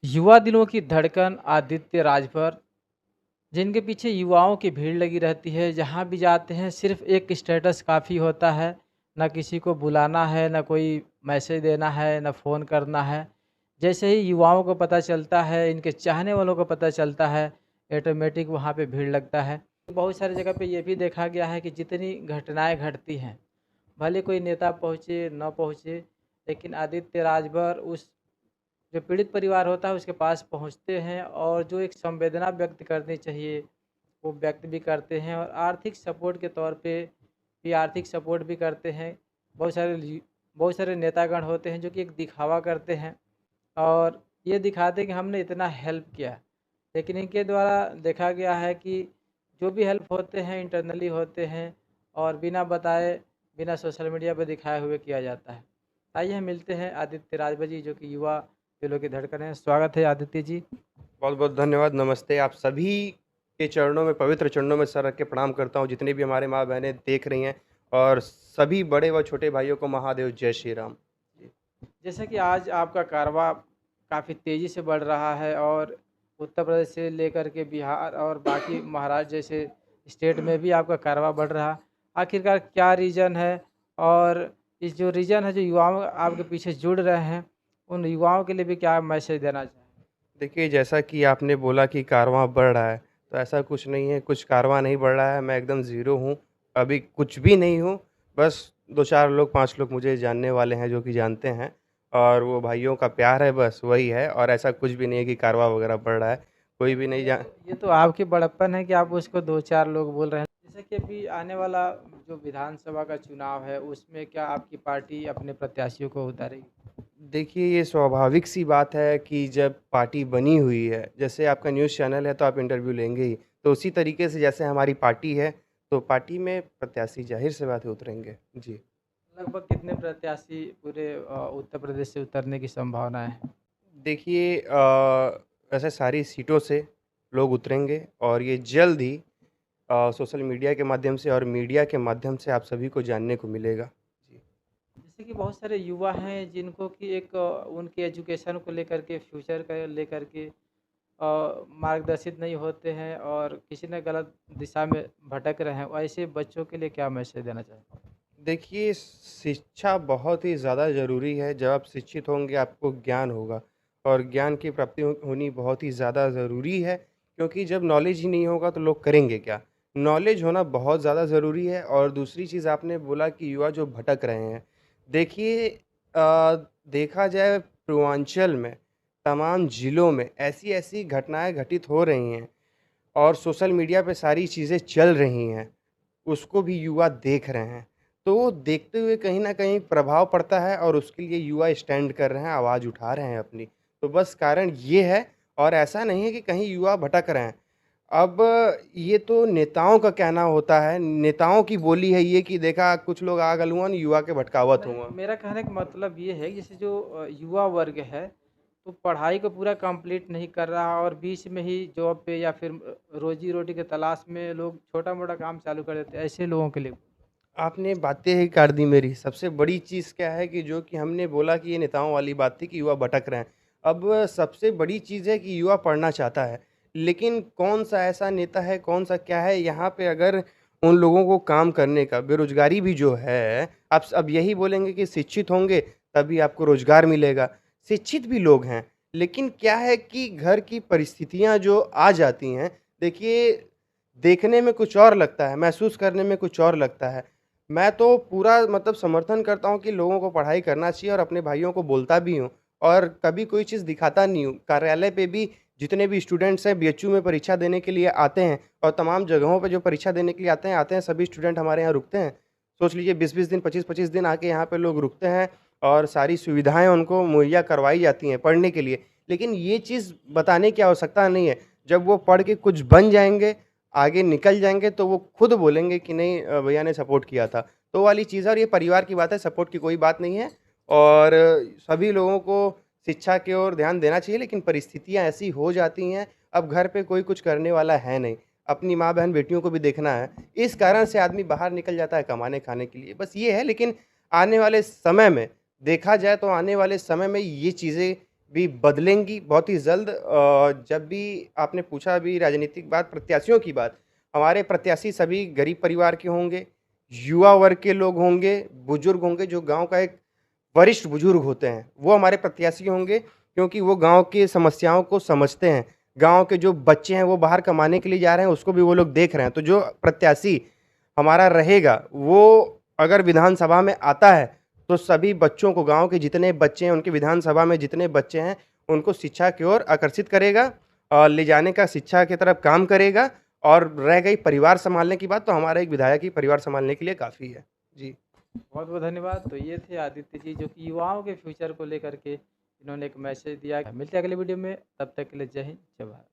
युवा दिलों की धड़कन आदित्य राजभर, जिनके पीछे युवाओं की भीड़ लगी रहती है। जहाँ भी जाते हैं सिर्फ एक स्टेटस काफ़ी होता है। ना किसी को बुलाना है, ना कोई मैसेज देना है, ना फ़ोन करना है। जैसे ही युवाओं को पता चलता है, इनके चाहने वालों को पता चलता है, ऑटोमेटिक वहाँ पे भीड़ लगता है। बहुत सारी जगह पे ये भी देखा गया है कि जितनी घटनाएं घटती हैं, भले कोई नेता पहुँचे न पहुँचे, लेकिन आदित्य राजभर उस जो पीड़ित परिवार होता है उसके पास पहुँचते हैं और जो एक संवेदना व्यक्त करनी चाहिए वो व्यक्त भी करते हैं, और आर्थिक सपोर्ट के तौर पे भी आर्थिक सपोर्ट भी करते हैं। बहुत सारे नेतागण होते हैं जो कि एक दिखावा करते हैं और ये दिखाते हैं कि हमने इतना हेल्प किया, लेकिन इनके द्वारा देखा गया है कि जो भी हेल्प होते हैं इंटरनली होते हैं और बिना बताए, बिना सोशल मीडिया पर दिखाए हुए किया जाता है। आइए हम मिलते हैं आदित्य राजभर जी, जो कि युवा दिलों की धड़कन है। स्वागत है आदित्य जी। बहुत बहुत धन्यवाद। नमस्ते। आप सभी के चरणों में, पवित्र चरणों में सर रख के प्रणाम करता हूँ, जितने भी हमारे माँ बहनें देख रही हैं, और सभी बड़े व छोटे भाइयों को महादेव जय श्री राम। जी। जैसे कि आज आपका कारवां काफ़ी तेज़ी से बढ़ रहा है और उत्तर प्रदेश से लेकर के बिहार और बाकी महाराष्ट्र जैसे स्टेट में भी आपका कारवां बढ़ रहा है। आखिरकार क्या रीज़न है? और इस जो रीज़न है, जो युवाओं आपके पीछे जुड़ रहे हैं, उन युवाओं के लिए भी क्या मैसेज देना चाहेंगे? देखिए, जैसा कि आपने बोला कि कारवां बढ़ रहा है, तो ऐसा कुछ नहीं है, कुछ कारवां नहीं बढ़ रहा है। मैं एकदम ज़ीरो हूँ, अभी कुछ भी नहीं हूँ। बस 2-4 लोग, 5 लोग मुझे जानने वाले हैं, जो कि जानते हैं, और वो भाइयों का प्यार है, बस वही है। और ऐसा कुछ भी नहीं है कि कारवां वगैरह बढ़ रहा है। कोई भी नहीं जा ये तो आपकी बड़प्पन है कि आप उसको 2-4 लोग बोल रहे हैं। जैसे कि अभी आने वाला जो विधानसभा का चुनाव है, उसमें क्या आपकी पार्टी अपने प्रत्याशियों को उतारेगी? देखिए, ये स्वाभाविक सी बात है कि जब पार्टी बनी हुई है, जैसे आपका न्यूज़ चैनल है तो आप इंटरव्यू लेंगे ही, तो उसी तरीके से जैसे हमारी पार्टी है, तो पार्टी में प्रत्याशी ज़ाहिर-सी बात है उतरेंगे। जी। लगभग कितने प्रत्याशी पूरे उत्तर प्रदेश से उतरने की संभावना है? देखिए, ऐसे सारी सीटों से लोग उतरेंगे, और ये जल्द ही सोशल मीडिया के माध्यम से और मीडिया के माध्यम से आप सभी को जानने को मिलेगा। जी। जैसे कि बहुत सारे युवा हैं जिनको कि एक उनके एजुकेशन को लेकर के, फ्यूचर का लेकर के मार्गदर्शित नहीं होते हैं और किसी न गलत दिशा में भटक रहे हैं। ऐसे बच्चों के लिए क्या मैसेज देना चाहें? देखिए, शिक्षा बहुत ही ज़्यादा ज़रूरी है। जब आप शिक्षित होंगे, आपको ज्ञान होगा, और ज्ञान की प्राप्ति होनी बहुत ही ज़्यादा ज़रूरी है, क्योंकि जब नॉलेज ही नहीं होगा तो लोग करेंगे क्या? नॉलेज होना बहुत ज़्यादा ज़रूरी है। और दूसरी चीज़, आपने बोला कि युवा जो भटक रहे हैं, देखिए, देखा जाए पूर्वांचल में, तमाम ज़िलों में ऐसी-ऐसी घटनाएँ घटित हो रही हैं, और सोशल मीडिया पे सारी चीज़ें चल रही हैं, उसको भी युवा देख रहे हैं। तो वो देखते हुए कहीं न कहीं प्रभाव पड़ता है, और उसके लिए युवा स्टैंड कर रहे हैं, आवाज़ उठा रहे हैं अपनी। तो बस कारण ये है, और ऐसा नहीं है कि कहीं युवा भटक रहे हैं। अब ये तो नेताओं का कहना होता है, नेताओं की बोली है ये कि देखा कुछ लोग आ गलुअन युवा के भटकावत नहीं, हुआ। मेरा कहने का मतलब ये है कि जैसे जो युवा वर्ग है, तो पढ़ाई को पूरा कंप्लीट नहीं कर रहा और बीच में ही जॉब पे या फिर रोजी रोटी की तलाश में लोग छोटा मोटा काम चालू कर देते हैं, ऐसे लोगों के लिए। आपने बातें ही काट दी मेरी। सबसे बड़ी चीज़ क्या है कि जो कि हमने बोला कि ये नेताओं वाली बात थी कि युवा भटक रहे हैं। अब सबसे बड़ी चीज़ है कि युवा पढ़ना चाहता है, लेकिन कौन-सा ऐसा नेता है, कौन-सा क्या है, यहाँ पे अगर उन लोगों को काम करने का, बेरोज़गारी भी जो है, आप अब यही बोलेंगे कि शिक्षित होंगे तभी आपको रोज़गार मिलेगा। शिक्षित भी लोग हैं, लेकिन क्या है कि घर की परिस्थितियाँ जो आ जाती हैं, देखिए, देखने में कुछ और लगता है, महसूस करने में कुछ और लगता है। मैं तो पूरा मतलब समर्थन करता हूँ कि लोगों को पढ़ाई करना चाहिए, और अपने भाइयों को बोलता भी हूँ, और कभी कोई चीज़ दिखाता नहीं हूँ। कार्यालय पे भी जितने भी स्टूडेंट्स हैं बीएचयू में परीक्षा देने के लिए आते हैं, और तमाम जगहों पे जो परीक्षा देने के लिए आते हैं, सभी स्टूडेंट हमारे यहाँ रुकते हैं। सोच लीजिए 20-20 दिन, 25-25 दिन आके यहाँ पे लोग रुकते हैं, और सारी सुविधाएँ उनको मुहैया करवाई जाती हैं पढ़ने के लिए। लेकिन ये चीज़ बताने की आवश्यकता नहीं है। जब वो पढ़ के कुछ बन जाएँगे, आगे निकल जाएँगे, तो वो खुद बोलेंगे कि नहीं, भैया ने सपोर्ट किया था। तो वो वाली चीज़ है, और ये परिवार की बात है, सपोर्ट की कोई बात नहीं है। और सभी लोगों को शिक्षा की ओर ध्यान देना चाहिए, लेकिन परिस्थितियाँ ऐसी हो जाती हैं, अब घर पे कोई कुछ करने वाला है नहीं। अपनी माँ-बहन, बेटियों को भी देखना है। इस कारण से आदमी बाहर निकल जाता है कमाने-खाने के लिए, बस ये है। लेकिन आने वाले समय में देखा जाए तो आने वाले समय में ये चीज़ें भी बदलेंगी बहुत ही जल्द। जब भी आपने पूछा अभी राजनीतिक बात, प्रत्याशियों की बात, हमारे प्रत्याशी सभी गरीब परिवार के होंगे, युवा वर्ग के लोग होंगे, बुजुर्ग होंगे, जो गाँव का एक वरिष्ठ बुजुर्ग होते हैं, वो हमारे प्रत्याशी होंगे, क्योंकि वो गाँव की समस्याओं को समझते हैं। गाँव के जो बच्चे हैं वो बाहर कमाने के लिए जा रहे हैं, उसको भी वो लोग देख रहे हैं। तो जो प्रत्याशी हमारा रहेगा, वो अगर विधानसभा में आता है, तो सभी बच्चों को, गाँव के जितने बच्चे हैं, उनके विधानसभा में जितने बच्चे हैं, उनको शिक्षा की ओर आकर्षित करेगा और ले जाने का, शिक्षा की तरफ काम करेगा। और रह गई परिवार सँभालने की बात, तो हमारा एक विधायक ही परिवार सँभालने के लिए काफ़ी है। जी। बहुत बहुत धन्यवाद। तो ये थे आदित्य जी, जो कि युवाओं के फ्यूचर को लेकर के इन्होंने एक मैसेज दिया। मिलते हैं अगले वीडियो में, तब तक के लिए जय हिंद, जय भारत।